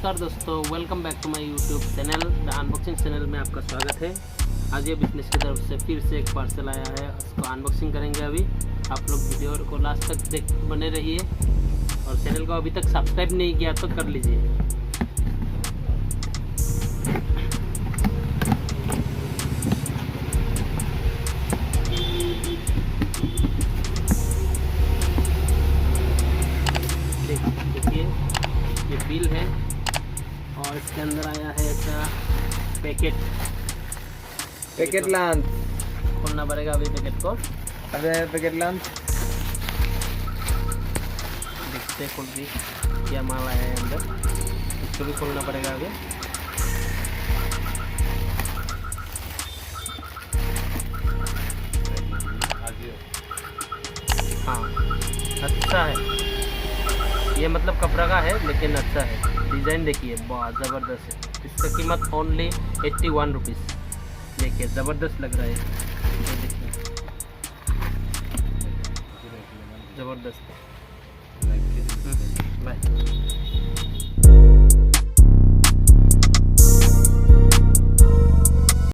नमस्कार दोस्तों, welcome back to my YouTube channel the unboxing channel में आपका स्वागत है। आजियो बिजनेस की तरफ से फिर से एक पार्सल आया है, उसको अनबॉक्सिंग करेंगे। अभी आप लोग वीडियो को लास्ट तक देख बने रहिए और चैनल को अभी तक सब्सक्राइब नहीं किया तो कर लीजिए। देखिए ये बिल है और इसके अंदर आया है ऐसा पैकेट लांच खोलना पड़ेगा अभी पैकेट को। अरे पैकेट लांच देखते खोल के क्या माल आया है अंदर, इसको भी खोलना पड़ेगा अभी। हाँ अच्छा है ये, मतलब कपड़ा का है लेकिन अच्छा है। डिज़ाइन देखिए बहुत ज़बरदस्त है। इसका कीमत ओनली 81 रुपीज़। देखिए ज़बरदस्त लग रहा है, ये देखिए ज़बरदस्त है।